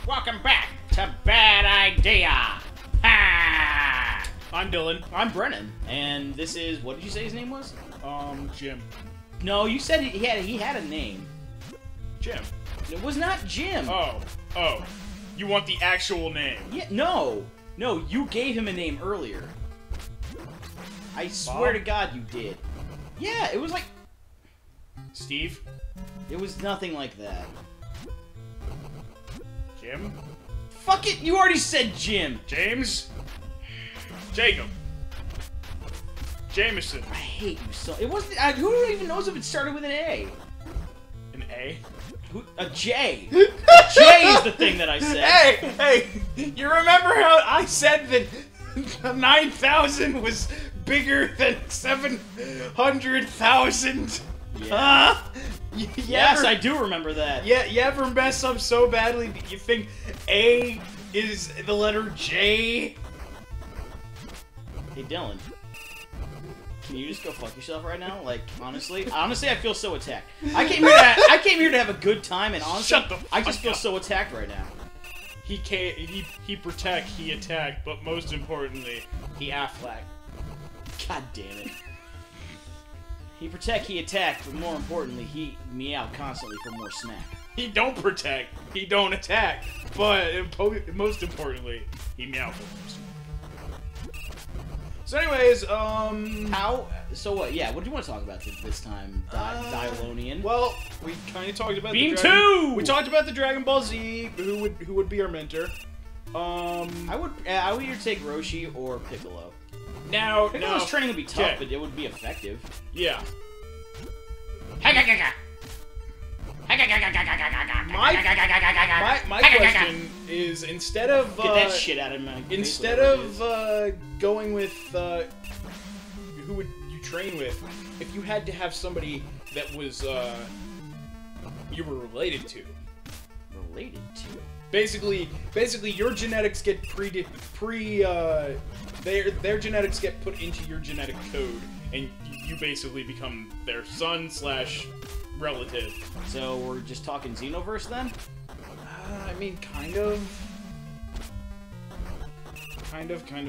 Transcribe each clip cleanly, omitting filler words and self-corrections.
Welcome back to Bad Idea. Ha! I'm Dylan. I'm Brennan, and this is, what did you say his name was? Jim. No, you said he had a name. Jim. It was not Jim. Oh. You want the actual name? Yeah, no, you gave him a name earlier. I swear to God you did. Yeah, it was like... Steve? It was nothing like that. Jim? Fuck it, you already said Jim. James? Jacob? Jameson? I hate you so... It wasn't... who even knows if it started with an A? An A? A J. A J is the thing that I said. Hey! You remember how I said that 9,000 was bigger than 700,000? Yeah. Yes, I I do remember that. Yeah, you ever mess up so badly that you think A is the letter J? Hey, Dylan. Can you just go fuck yourself right now? Like, honestly, I feel so attacked. I came here to have a good time, and honestly, Shut the I just fuck feel up. so attacked right now. He protect, he attack, but most importantly, he Affleck. God damn it. He protect, he attack, but more importantly, he meow constantly for more snack. He don't protect, he don't attack, but most importantly, he meow for most. So anyways, How? So what? Yeah, what do you want to talk about this time, Dylonian? Well, we kind of talked about Beam the 2! We talked about the Dragon Ball Z, who would be our mentor. I would either take Roshi or Piccolo. Now, Piccolo's training would be tough, okay. but it would be effective. Yeah. My question is, instead of Get that shit out of my face, instead whatever of going with who would you train with, if you had to have somebody that was you were related to. it is. Related to. Basically, your genetics get their genetics get put into your genetic code, and you basically become their son / relative. So we're just talking Xenoverse then? I mean, kind of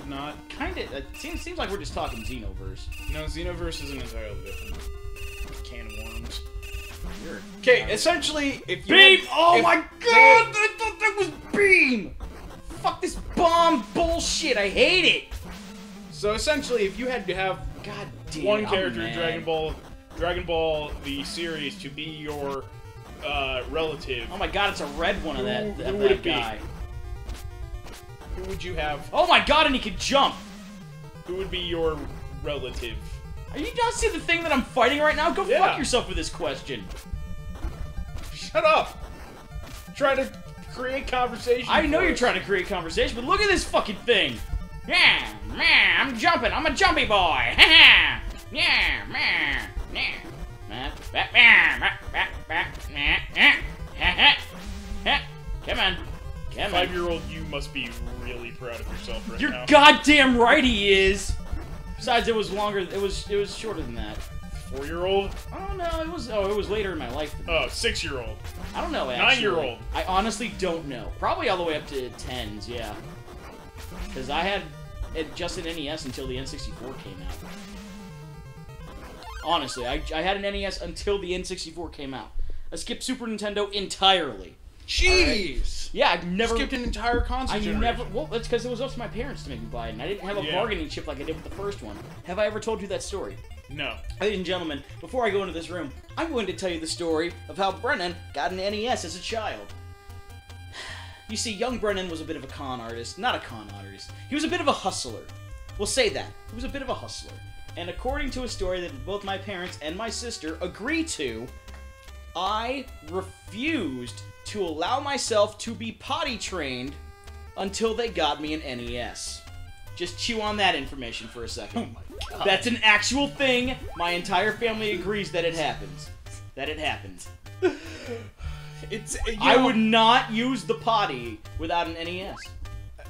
not. Kind of. It seems like we're just talking Xenoverse. No, Xenoverse is an entirely different can of worms. Sure. Okay, essentially, if you Beam! had- Oh if my they- god! I thought that was Beam! Fuck this bomb bullshit! I hate it! So essentially, if you had to have God damn one it, I'm character in mad. Dragon Ball the series to be your relative, Oh my god, it's a red one of that, Who of would that it be? guy. who would you have? Oh my god, and he can jump! Who would be your relative? Are you not seeing the thing that I'm fighting right now? Go Yeah. fuck yourself with this question. Shut up! Try to create conversation. I know for you're us. trying to create conversation, but look at this fucking thing! Yeah, man, I'm jumping. I'm a jumpy boy. Yeah, man, yeah. Come on. Come on. 5-year-old you must be really proud of yourself right You're now. goddamn right he is. Besides, it was longer. It was shorter than that. 4-year-old? Oh no, it was later in my life. Oh, 6-year-old. I don't know actually. 9-year-old. I honestly don't know. Probably all the way up to 10s, yeah. Because I had just an NES until the N64 came out. Honestly, I had an NES until the N64 came out. I skipped Super Nintendo entirely. Jeez! Yeah, I've never Skipped an entire console generation. Well, that's because it was up to my parents to make me buy it, and I didn't have a Yeah. bargaining chip like I did with the first one. Have I ever told you that story? No. Ladies and gentlemen, before I go into this room, I'm going to tell you the story of how Brennan got an NES as a child. You see, young Brennan was a bit of a con artist. Not a con artist. He was a bit of a hustler. We'll say that. He was a bit of a hustler. And according to a story that both my parents and my sister agree to, I refused to allow myself to be potty trained until they got me an NES. Just chew on that information for a second. Oh my god. That's an actual thing. My entire family agrees that it happens. That it happens. It's. I would not use the potty without an NES.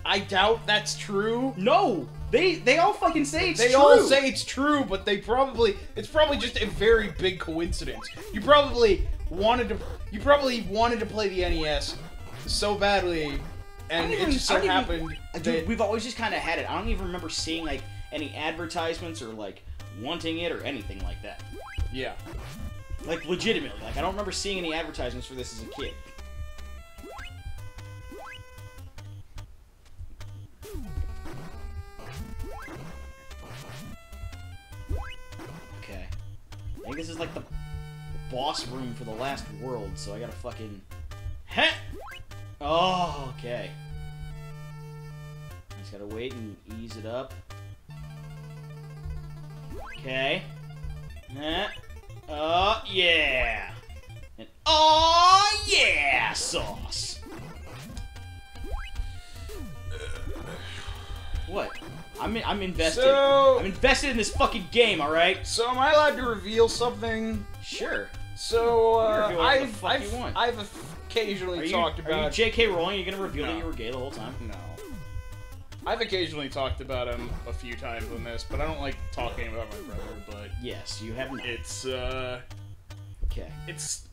I doubt that's true. No! They all fucking say it's They true. all say it's true, but it's probably just a very big coincidence. You probably wanted to play the NES so badly, and it just so happened Dude, we've always just kind of had it. I don't even remember seeing, like, any advertisements or, like, wanting it or anything like that. Yeah. Like, legitimately. Like, I don't remember seeing any advertisements for this as a kid. Okay. I think this is, like, the boss room for the last world, so I gotta fucking... Heh! Oh, okay. I just gotta wait and ease it up. Okay. Oh, yeah! And oh, yeah! Sauce! What? I'm invested. So... I'm invested in this fucking game, alright? So am I allowed to reveal something? Sure. So, I've I've occasionally talked about... Are you J.K. Rowling? Are you gonna reveal that you were gay the whole time? No. I've occasionally talked about him a few times on this, but I don't like talking about my brother, but... Yes, you have not. It's, Okay. It's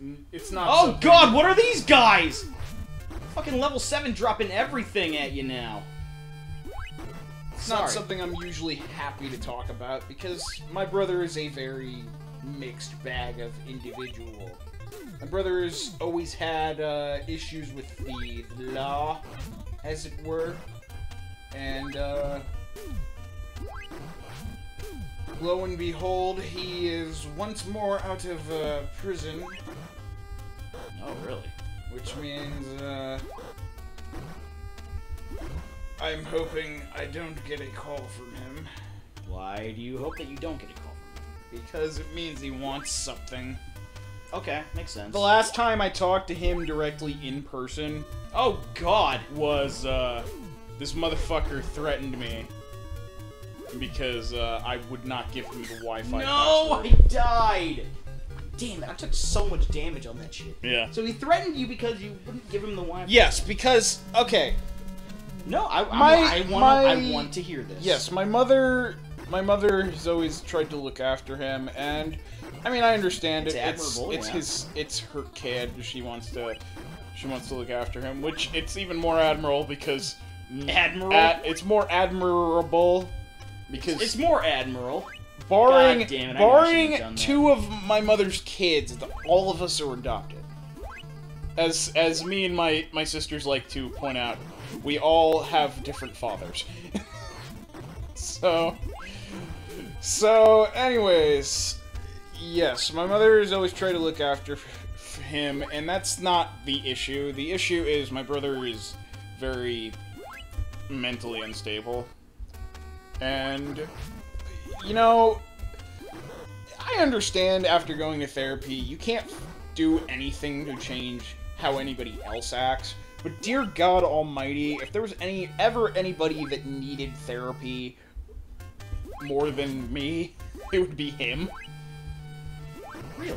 not Oh something... god, what are these guys?! Fucking level 7 dropping everything at you now. It's not something I'm usually happy to talk about, because my brother is a very mixed bag of individual. My brother has always had issues with the law, as it were, and lo and behold, he is once more out of prison. Oh, really? Which means I'm hoping I don't get a call from him. Why do you hope that you don't get a call from him? Because it means he wants something. Okay, makes sense. The last time I talked to him directly in person... Oh, God! ...was, this motherfucker threatened me. Because, I would not give him the Wi-Fi No! password. I died! Damn it, I took so much damage on that shit. Yeah. So he threatened you because you wouldn't give him the Wi-Fi? Yes, because... Okay. No, I want to hear this. Yes, my mother has always tried to look after him, and I mean I understand it. It's her kid. She wants to look after him, which it's even more admirable because it's more admirable because it's more admiral. Barring it, two of my mother's kids, all of us are adopted. As me and my sisters like to point out, we all have different fathers. So anyways, yes, my mother has always tried to look after him, and that's not the issue. The issue is my brother is very mentally unstable. And, you know, I understand after going to therapy, you can't do anything to change how anybody else acts. But dear God Almighty, if there was ever anybody that needed therapy more than me, it would be him. Really?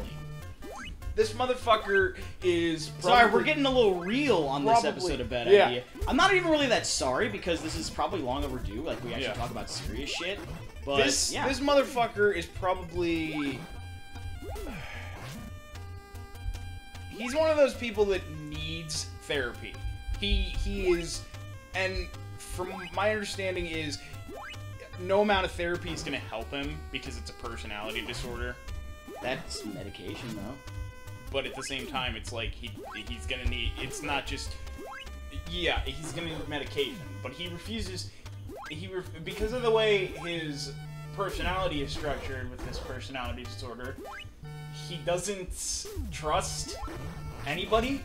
This motherfucker is probably... Sorry, we're getting a little real on this episode of Bad Idea. I'm not even really that sorry, because this is probably long overdue. Like, we actually talk about serious shit. But, this motherfucker is probably... He's one of those people that needs therapy. He is... And from my understanding is... No amount of therapy is going to help him, because it's a personality disorder. That's medication, though. But at the same time, it's like, he's gonna need... It's not just... Yeah, he's gonna need medication. But he refuses... because of the way his personality is structured with this personality disorder, he doesn't trust anybody.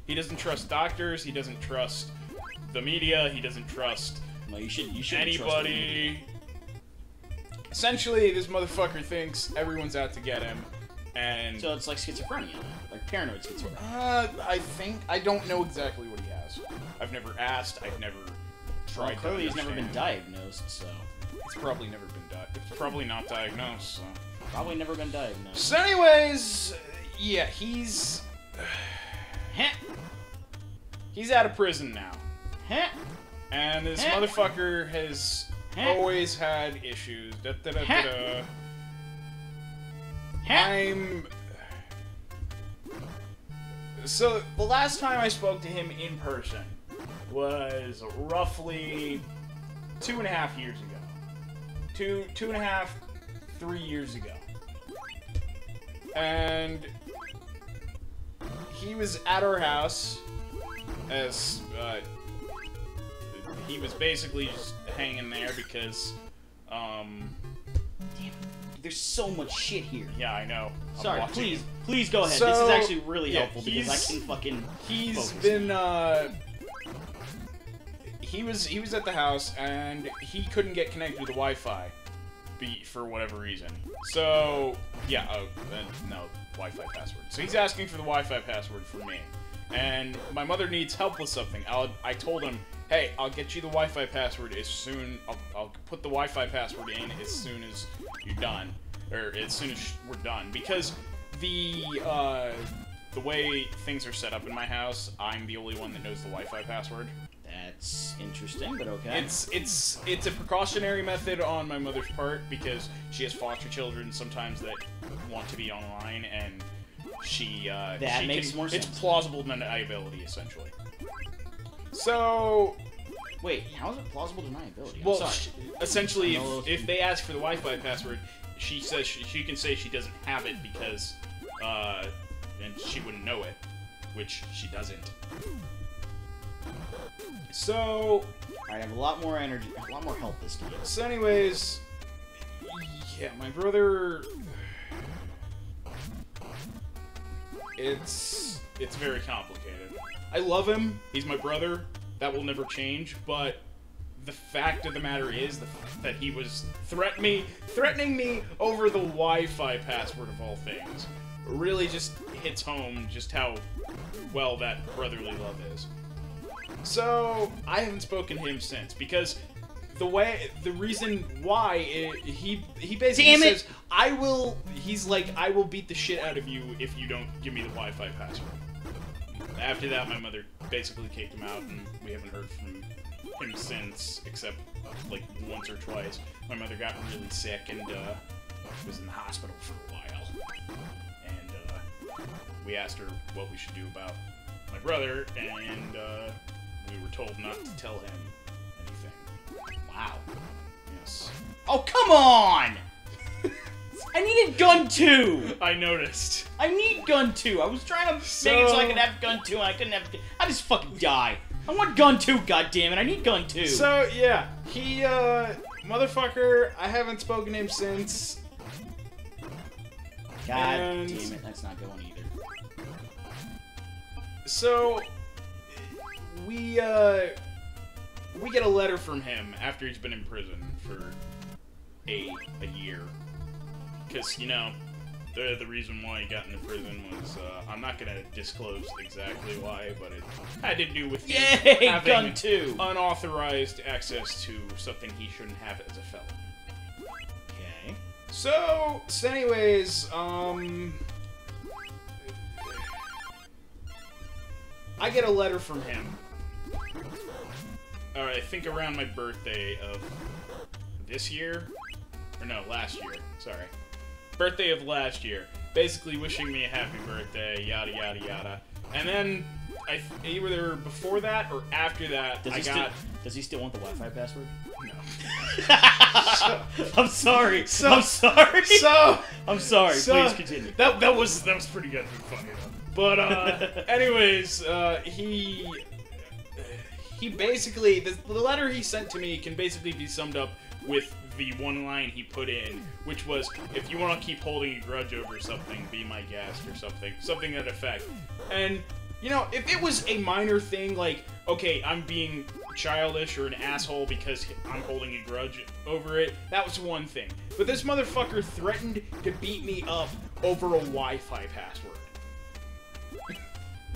He doesn't trust doctors, he doesn't trust the media, he doesn't trust... Well, you should anybody. Essentially, this motherfucker thinks everyone's out to get him, and so it's like schizophrenia, like paranoid schizophrenia. I don't know exactly what he has. I've never asked. I've never tried. Well, clearly, he's never been diagnosed, so it's probably never been diagnosed. It's probably not diagnosed. So. Probably never been diagnosed. So, anyways, yeah, he's out of prison now. And this motherfucker has always had issues. So, the last time I spoke to him in person was roughly 2.5 years ago. 2.5, 3 years ago. And he was at our house as, he was basically just hanging there because, Damn, there's so much shit here. yeah, I know. Sorry, please go ahead. So, this is actually really yeah, helpful because I can fucking He's focus. been, he was at the house and he couldn't get connected to the Wi-Fi for whatever reason. So, yeah, no, Wi-Fi password. So he's asking for the Wi-Fi password from me. And my mother needs help with something. I told him, hey, I'll get you the Wi-Fi password as soon, I'll put the Wi-Fi password in as soon as you're done. Or as soon as we're done. Because the way things are set up in my house, I'm the only one that knows the Wi-Fi password. That's interesting, but okay. It's a precautionary method on my mother's part because she has foster children sometimes that want to be online, and she makes more sense. It's plausible deniability essentially. So, wait, how is it plausible deniability? I'm well, sorry. essentially, if they ask for the Wi-Fi password, she says she can say she doesn't have it because and she wouldn't know it, which she doesn't. So, I have a lot more energy, a lot more help this time. So anyways, yeah, my brother, it's very complicated. I love him, he's my brother, that will never change, but the fact of the matter is that he was threatening me over the Wi-Fi password of all things. Really just hits home just how well that brotherly love is. So, I haven't spoken to him since, because the reason why, he basically says, I will beat the shit out of you if you don't give me the Wi-Fi password. After that, my mother basically kicked him out, and we haven't heard from him since, except, like, once or twice. My mother got really sick, and, was in the hospital for a while. And, we asked her what we should do about my brother, and, we were told not to tell him anything. Wow. Yes. Oh, come on! I needed gun 2! I noticed. I need gun 2. I was trying to make it so I could have gun 2, and I couldn't have. I just fucking die. I want gun 2, goddammit. I need gun 2. So, yeah. He, motherfucker, I haven't spoken to him since. God damn it, that's not going either. So, we get a letter from him after he's been in prison for a year. Because, you know, the reason why he got into prison was, I'm not going to disclose exactly why, but it had to do with him having gun 2. Unauthorized access to something he shouldn't have as a felon. Okay. So anyways, I get a letter from him. I think around my birthday of this year? Or no, last year. Sorry. Birthday of last year. Basically wishing me a happy birthday, yada yada yada. And then, either before that or after that, Does he still want the Wi-Fi password? No. I'm sorry. I'm sorry. Please continue. That was pretty good and funny though. But anyways, he basically the letter he sent to me can basically be summed up with the one line he put in, which was, if you want to keep holding a grudge over something, be my guest, or something to that effect. And, you know, if it was a minor thing, like, okay, I'm being childish or an asshole because I'm holding a grudge over it, that was one thing. But this motherfucker threatened to beat me up over a Wi-Fi password.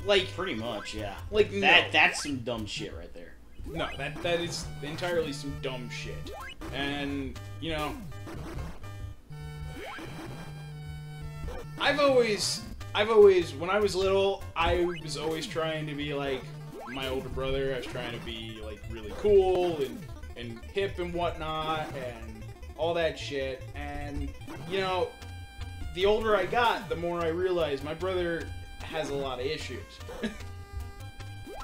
Like, pretty much, yeah. Like, that's some dumb shit right there. No, that is entirely some dumb shit. And, you know, I've always, when I was little, I was always trying to be like my older brother. I was trying to be, like, really cool and hip and whatnot and all that shit. And, you know, the older I got, the more I realized my brother has a lot of issues.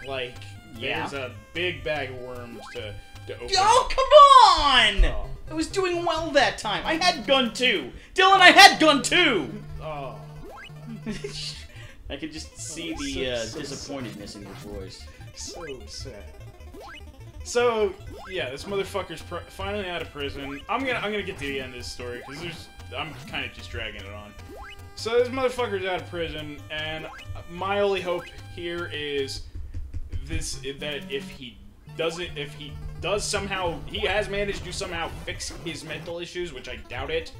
Like, Yeah. there's a big bag of worms to open. Oh, come on! Oh. I was doing well that time. I had gun 2. Dylan, I had gun 2! Oh. I could just see Oh, the so disappointedness in your voice. So sad. So yeah, this motherfucker's finally out of prison. I'm gonna get to the end of this story because I'm kind of just dragging it on. So this motherfucker's out of prison, and my only hope here is that if he does somehow, he has managed to somehow fix his mental issues, which I doubt it,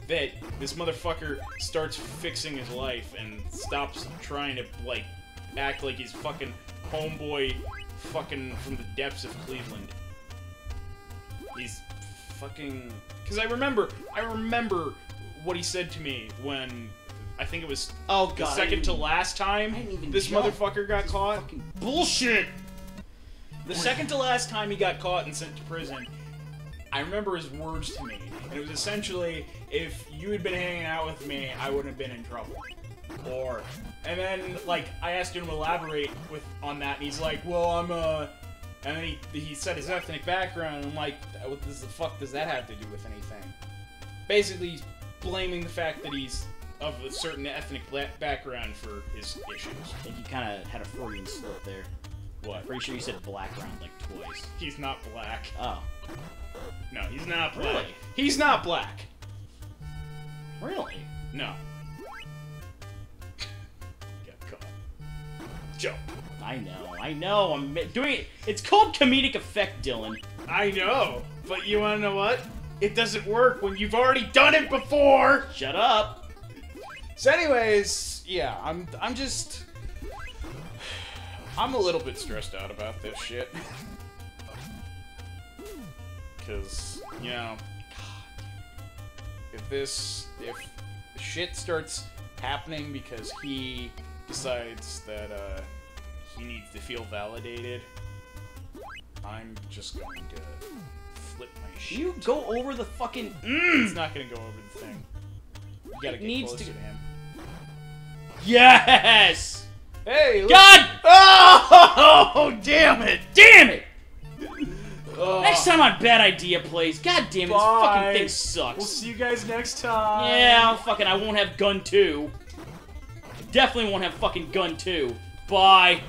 that this motherfucker starts fixing his life and stops trying to, like, act like he's fucking homeboy fucking from the depths of Cleveland. He's fucking... Because I remember what he said to me when... I think it was the second to last time this motherfucker got caught. Fucking bullshit! The second to last time he got caught and sent to prison, I remember his words to me. And it was essentially, if you had been hanging out with me, I wouldn't have been in trouble. And then, like, I asked him to elaborate on that, and he's like, well, and then he said his ethnic background, and I'm like, what the fuck does that have to do with anything? Basically, he's blaming the fact that he's of a certain ethnic background for his issues. I think you kind of had a Freudian slip there. What? Pretty sure you said black round like twice. He's not black. Oh. No, he's not black. Really? He's not black. Really? No. Got caught. Joe. I know, I'm doing it. It's called comedic effect, Dylan. I know, but you wanna know what? It doesn't work when you've already done it before! Shut up! So anyways, yeah, I'm a little bit stressed out about this shit. Cause, you know, if shit starts happening because he decides that, he needs to feel validated, I'm just going to flip my shit. You go over the fucking... It's not gonna go over the thing. You gotta get closer to him. Yes! Hey, look. God! Oh, damn it! Damn it! Next time on Bad Idea Plays, god damn it, this fucking thing sucks. We'll see you guys next time. Yeah, I won't have gun 2. I definitely won't have fucking gun 2. Bye.